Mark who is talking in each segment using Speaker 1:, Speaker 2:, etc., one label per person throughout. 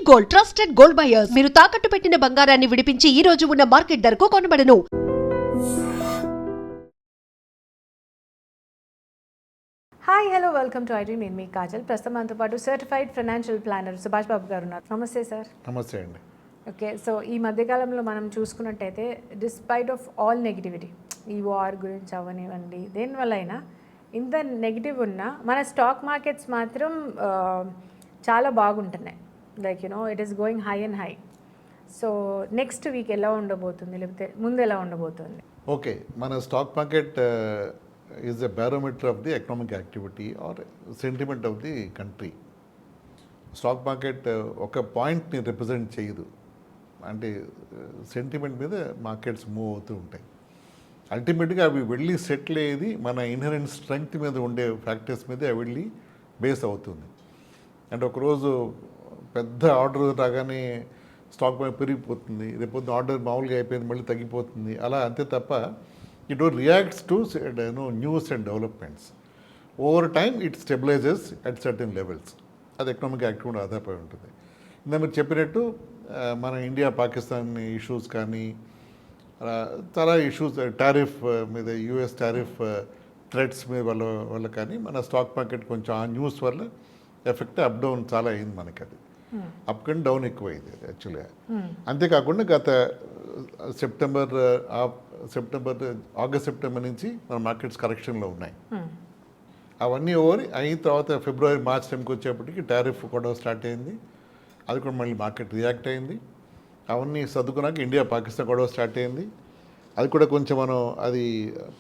Speaker 1: Gold, trusted gold buyers. మీరు తాకట్టు పెట్టిన బంగారాన్ని విడిపించి ఈ రోజు ఉన్న మార్కెట్ ధరకు కొనబడను.
Speaker 2: Hi hello welcome to iDream. నేను మీ కాజల్. ప్రస్తుతం మనతో పాటు certified financial planner Subhash Babu గారు ఉన్నారు. నమస్తే సార్.
Speaker 3: నమస్తే అండి.
Speaker 2: ఓకే, సో ఈ మధ్యకాలంలో మనం చూసుకున్నట్టయితే డిస్పైట్ ఆఫ్ ఆల్ నెగిటివిటీ, ఈ వార్ గురించి అవనివ్వండి, దేనివల్ల అయినా ఇంత నెగిటివ్ ఉన్నా మన స్టాక్ మార్కెట్స్ మాత్రం చాలా బాగుంటున్నాయి. Like it is going high and high. So next week ఎలా ఉండబోతుంది, లేకపోతే ముందు ఎలా ఉండబోతుంది?
Speaker 3: ఓకే, మన stock market is a barometer of the economic activity are sentiment of the country. Stock market ఒక పాయింట్ని రిప్రజెంట్ చేయదు, అంటే సెంటిమెంట్ మీద మార్కెట్స్ మూవ్ అవుతూ ఉంటాయి. అల్టిమేట్గా అవి వెళ్ళి సెటిల్ అయ్యేది మన ఇన్హరెంట్ స్ట్రెంగ్త్ మీద ఉండే ఫ్యాక్టర్స్ మీద అవి వెళ్ళి బేస్ అవుతుంది. అంటే ఒకరోజు పెద్ద ఆర్డర్ రాగానే స్టాక్ మీద పెరిగిపోతుంది, రేపొద్దు ఆర్డర్ మామూలుగా అయిపోయింది మళ్ళీ తగ్గిపోతుంది, అలా అంతే తప్ప it reacts to news and developments. Over time it stabilises at certain levels. అది ఎకనామిక్ యాక్టివిటీ ఆధారపడి ఉంటుంది. ఇందా మీరు చెప్పినట్టు మన ఇండియా పాకిస్తాన్ ఇష్యూస్ కానీ చాలా ఇష్యూస్, టారిఫ్ మీద యూఎస్ టారిఫ్ థ్రెట్స్ మీద వల్ల కానీ మన స్టాక్ మార్కెట్ కొంచెం ఆ న్యూస్ వల్ల ఎఫెక్ట్ అప్ డౌన్ చాలా అయింది మనకి. అది అప్ అండ్ డౌన్ ఎక్కువైంది యాక్చువల్గా. అంతేకాకుండా గత ఆగస్ట్ సెప్టెంబర్ నుంచి మన మార్కెట్స్ కరెక్షన్లో ఉన్నాయి. అవన్నీ అయిన తర్వాత ఫిబ్రవరి మార్చ్ టైంకి వచ్చేప్పటికి టారిఫ్ కూడా స్టార్ట్ అయింది. అది కూడా మళ్ళీ మార్కెట్ రియాక్ట్ అయింది. అవన్నీ సర్దుకున్నాక ఇండియా పాకిస్తాన్ గొడవ స్టార్ట్ అయింది. అది కూడా కొంచెం మనం అది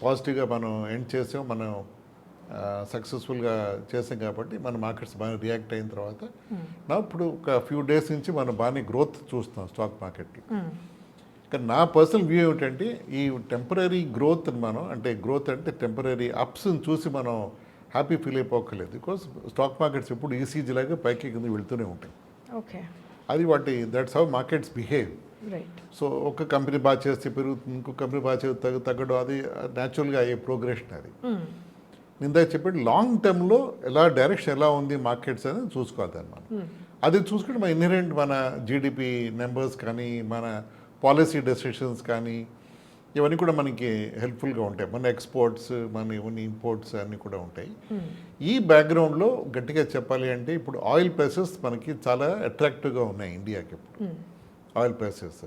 Speaker 3: పాజిటివ్గా మనం ఎండ్ చేసాం, మనం సక్సెస్ఫుల్గా చేసాం కాబట్టి మన మార్కెట్స్ బాగా రియాక్ట్ అయిన తర్వాత ఇప్పుడు ఒక ఫ్యూ డేస్ నుంచి మనం బాగానే గ్రోత్ చూస్తున్నాం స్టాక్ మార్కెట్కి. కానీ నా పర్సనల్ వ్యూ ఏమిటంటే ఈ టెంపరీ గ్రోత్ మనం అంటే టెంపరీ అప్స్ని చూసి మనం హ్యాపీ ఫీల్ అయిపోకలేదు. బికాస్ స్టాక్ మార్కెట్స్ ఎప్పుడు ఈసీజీ లాగా పైకి కింద వెళ్తూనే ఉంటాయి.
Speaker 2: ఓకే,
Speaker 3: అది that's how markets behave. So ఒక కంపెనీ బాగా చేస్తే పెరుగుతుంది, ఇంకొక కంపెనీ బాగా చేస్తే తగ్గడం, అది న్యాచురల్గా అయ్యే ప్రోగ్రెషన్. అది ఇందాక చెప్పి లాంగ్ టర్మ్లో డైరెక్షన్ ఎలా ఉంది మార్కెట్స్ అనేది చూసుకోవాలి మనం. అది చూసుకుంటే మన ఇన్హరెంట్ మన జీడిపి నెంబర్స్ కానీ మన పాలసీ డెసిషన్స్ కానీ ఇవన్నీ కూడా మనకి హెల్ప్ఫుల్గా ఉంటాయి. మన ఎక్స్పోర్ట్స్, మన ఇవన్నీ ఇంపోర్ట్స్ అన్నీ కూడా ఉంటాయి. ఈ బ్యాక్గ్రౌండ్లో గట్టిగా చెప్పాలి అంటే ఇప్పుడు ఆయిల్ ప్రైసెస్ మనకి చాలా అట్రాక్టివ్గా ఉన్నాయి ఇండియాకి. ఇప్పుడు ఆయిల్ ప్రైసెస్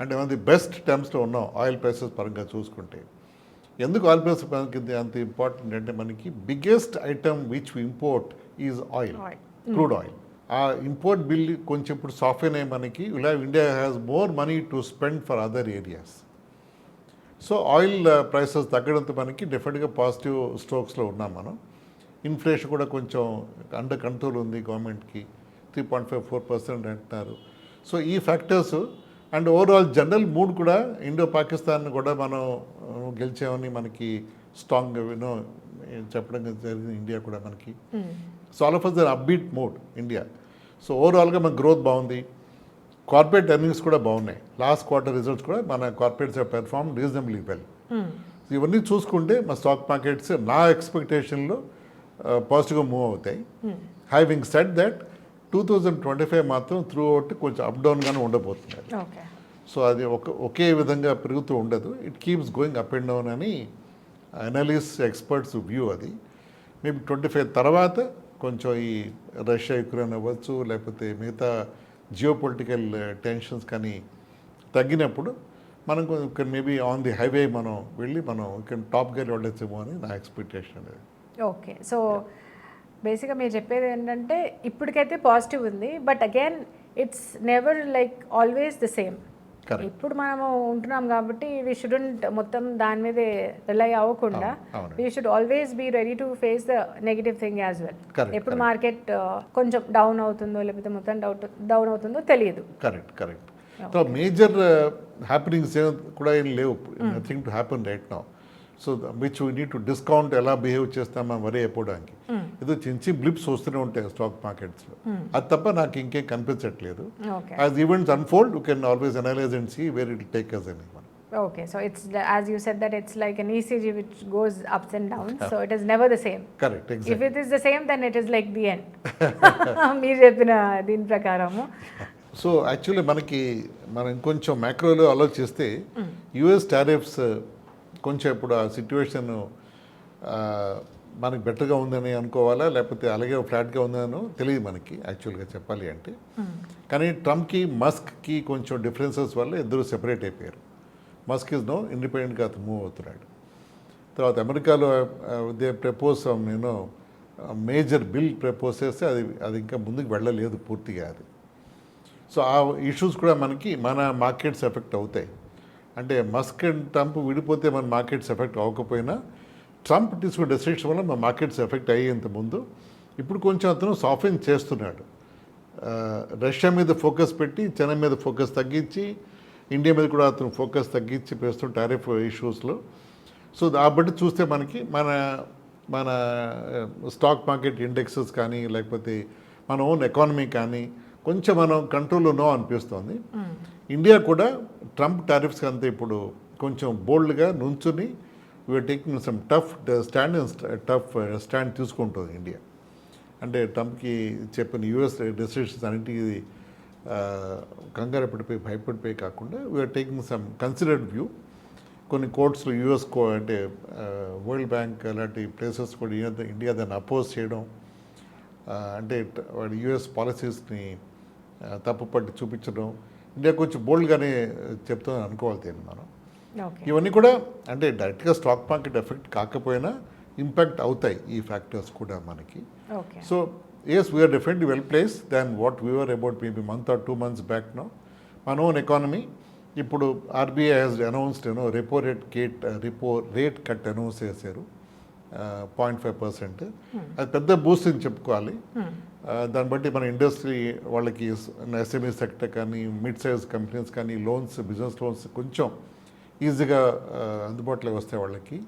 Speaker 3: అంటే మనది బెస్ట్ టర్మ్స్లో ఉన్నాం ఆయిల్ ప్రైసెస్ పరంగా చూసుకుంటే. ఎందుకు ఆయిల్ ప్రైస్ మనకి అంత ఇంపార్టెంట్ అంటే మనకి biggest item which import is oil, crude oil. ఆ ఇంపోర్ట్ బిల్ కొంచెం ఇప్పుడు సాఫ్ట్వేర్ అయ్యి మనకి India has more money to spend for other areas. So oil prices తగ్గడంతో మనకి డెఫినెట్గా పాజిటివ్ స్ట్రోక్స్లో ఉన్నాం మనం. ఇన్ఫ్లేషన్ కూడా కొంచెం అండర్ కంట్రోల్ ఉంది గవర్నమెంట్కి, 3.54% అంటున్నారు. సో ఈ factors and overall general mood కూడా ఇండో పాకిస్తాన్ కూడా మనం గెలిచామని మనకి స్ట్రాంగ్ చెప్పడం జరిగింది ఇండియా కూడా మనకి. So all of us are upbeat mood India. So ఓవరాల్గా మన గ్రోత్ బాగుంది, కార్పొరేట్ ఎర్నింగ్స్ కూడా బాగున్నాయి. లాస్ట్ క్వార్టర్ రిజల్ట్స్ కూడా మన కార్పొరేట్స్ పెర్ఫార్మ్ రీజనబుల్లీ వెల్. ఇవన్నీ చూసుకుంటే మన స్టాక్ మార్కెట్స్ నా ఎక్స్పెక్టేషన్లో పాజిటివ్గా మూవ్ అవుతాయి. హ్యావింగ్ సెడ్ దట్ 2025 మాత్రం త్రూ అవుట్ కొంచెం అప్ డౌన్గానే ఉండబోతుంది. సో అది ఒకే విధంగా పెరుగుతూ ఉండదు, it keeps going up and down అని అనలిస్ట్ ఎక్స్పర్ట్స్ వ్యూ. అది మేబీ 25 తర్వాత కొంచెం ఈ రష్యా యుక్రెయిన్ అవ్వచ్చు, లేకపోతే మిగతా జియో పొలిటికల్ టెన్షన్స్ కానీ తగ్గినప్పుడు మనం మేబీ ఆన్ ది హైవే మనం వెళ్ళి మనం టాప్గా వెళ్ళొచ్చేమో అని నా ఎక్స్పెక్టేషన్.
Speaker 2: ఓకే, సో బేసిక్గా మీరు చెప్పేది ఏంటంటే ఇప్పటికైతే పాజిటివ్ ఉంది, but again it's never like always the same. ఇప్పుడు మనము ఉంటున్నాం కాబట్టి వీ షుడెంట్ మొత్తం దాని మీద రిలై అవ్వకుండా we should always be ready to face the negative thing as well. ఎప్పుడు మార్కెట్ కొంచెం డౌన్ అవుతుందో లేకపోతే మొత్తం డౌన్ అవుతుందో తెలియదు.
Speaker 3: కరెక్ట్. సో మేజర్ హ్యాపెనింగ్స్ కూడా ఏం లేవు, nothing to happen right now. So which we need to discount ఎలా బిహేవ్ చేస్తామని వరీ అయిపోవడానికి. ఏదో చిన్న బ్లిప్స్ వస్తూనే ఉంటాయి స్టాక్ మార్కెట్స్లో, అది తప్ప నాకు ఇంకేం కనిపించట్లేదు. As events unfold you can always analyse and see where it take us అని.
Speaker 2: Okay, so it's as you said that it's like an ECG which goes ups and downs, so it is never the same.
Speaker 3: Correct
Speaker 2: If
Speaker 3: exact.
Speaker 2: it is the same, then it is like the end. మీరు చెప్పిన దీని ప్రకారము.
Speaker 3: So actually మనం ఇంకొంచెం మ్యాక్రోలో ఆలోచిస్తే US tariffs కొంచెం ఇప్పుడు ఆ సిచ్యువేషన్ మనకి బెటర్గా ఉందని అనుకోవాలా, లేకపోతే అలాగే ఫ్లాట్గా ఉందనో తెలియదు మనకి యాక్చువల్గా చెప్పాలి అంటే. కానీ ట్రంప్కి మస్క్కి కొంచెం డిఫరెన్సెస్ వల్ల ఇద్దరు సెపరేట్ అయిపోయారు. మస్క్ ఇస్ నో ఇండిపెండెంట్గా అతను మూవ్ అవుతున్నాడు. తర్వాత అమెరికాలో they propose you know major bill propose చేస్తే అది ఇంకా ముందుకు వెళ్ళలేదు పూర్తిగా అది. సో ఆ ఇష్యూస్ కూడా మన మార్కెట్స్ ఎఫెక్ట్ అవుతాయి. అంటే మస్క్ అండ్ ట్రంప్ విడిపోతే మన మార్కెట్స్ ఎఫెక్ట్ అవ్వకపోయినా ట్రంప్ తీసుకున్న డెసిషన్ వల్ల మన మార్కెట్స్ ఎఫెక్ట్ అయ్యేంత ముందు ఇప్పుడు కొంచెం అతను సాఫ్ట్వేర్ చేస్తున్నాడు. రష్యా మీద ఫోకస్ పెట్టి చైనా మీద ఫోకస్ తగ్గించి ఇండియా మీద కూడా అతను ఫోకస్ తగ్గించి ప్రస్తుతం టారిఫ్ ఇష్యూస్లో. సో బట్టి చూస్తే మన స్టాక్ మార్కెట్ ఇండెక్సెస్ కానీ లేకపోతే మన ఓన్ ఎకానమీ కానీ కొంచెం మనం కంట్రోల్లో నో అనిపిస్తుంది. ఇండియా కూడా ట్రంప్ టారిఫ్స్ అంతా ఇప్పుడు కొంచెం బోల్డ్గా నుంచుని we are taking some tough stand తీసుకుంటుంది ఇండియా. అంటే ట్రంప్కి చెప్పిన యూఎస్ డెసిషన్స్ అన్నింటికి కంగారు పడిపోయి భయపడిపోయి కాకుండా we are taking some considered view. కొన్ని కోర్ట్స్లో యూఎస్ అంటే వరల్డ్ బ్యాంక్ అలాంటి ప్లేసెస్ కూడా ఇండియా దాన్ని అపోజ్ చేయడం, అంటే వాడి యూఎస్ పాలసీస్ని తప్పుపట్టి చూపించడం ఇండియా కొంచెం బోల్డ్గానే చెప్తామని అనుకోవాలి దీన్ని మనం. ఇవన్నీ కూడా అంటే డైరెక్ట్గా స్టాక్ మార్కెట్ ఎఫెక్ట్ కాకపోయినా ఇంపాక్ట్ అవుతాయి ఈ ఫ్యాక్టర్స్ కూడా మనకి. So yes, we are definitely well placed than what we were about maybe month or 2 months back now. మన ఓన్ ఎకానమీ ఇప్పుడు RBI has announced repo rate cut announce చేశారు 0.5%. అది పెద్ద బూస్ట్ అని చెప్పుకోవాలి. దాన్ని బట్టి మన ఇండస్ట్రీ వాళ్ళకి ఎస్ఎంఈ సెక్టర్ కానీ మిడ్ సైజ్ కంపెనీస్ కానీ బిజినెస్ లోన్స్ కొంచెం ఈజీగా అందుబాటులోకి వస్తాయి వాళ్ళకి.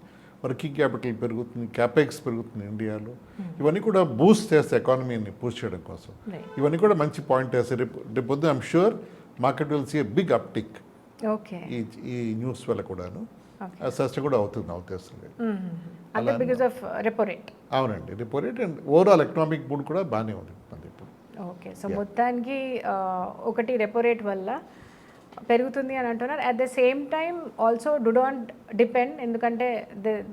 Speaker 3: వర్కింగ్ క్యాపిటల్ పెరుగుతుంది, క్యాపెక్స్ పెరుగుతుంది ఇండియాలో. ఇవన్నీ కూడా బూస్ట్ చేస్తాయి ఎకానమీని బూస్ట్ చేయడం కోసం. ఇవన్నీ కూడా మంచి పాయింట్ వేస్తాయి. రేపు పొద్దున I'm sure market will see big uptick ఈ న్యూస్ వల్ల కూడాను. సస్టైన్ కూడా అవుతుంది అవుతుంది. అవునండి, repo rate and overall economic mood కూడా బాగానే ఉంది ఇప్పుడు.
Speaker 2: ఓకే, సో మొత్తానికి ఒకటి రెపో రేట్ వల్ల పెరుగుతుంది అని అంటున్నారు. At the same time also do not depend, ఎందుకంటే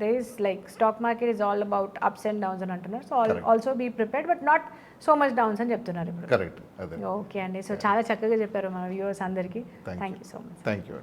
Speaker 2: they is like stock market is all about ups and downs అని అంటున్నారు. So also be prepared but not so much downs అని చెప్తున్నారు ఇప్పుడు.
Speaker 3: కరెక్ట్.
Speaker 2: ఓకే అండి, సో చాలా చక్కగా చెప్పారు మన వ్యూవర్స్ అందరికీ. Thank you so much.
Speaker 3: Thank you.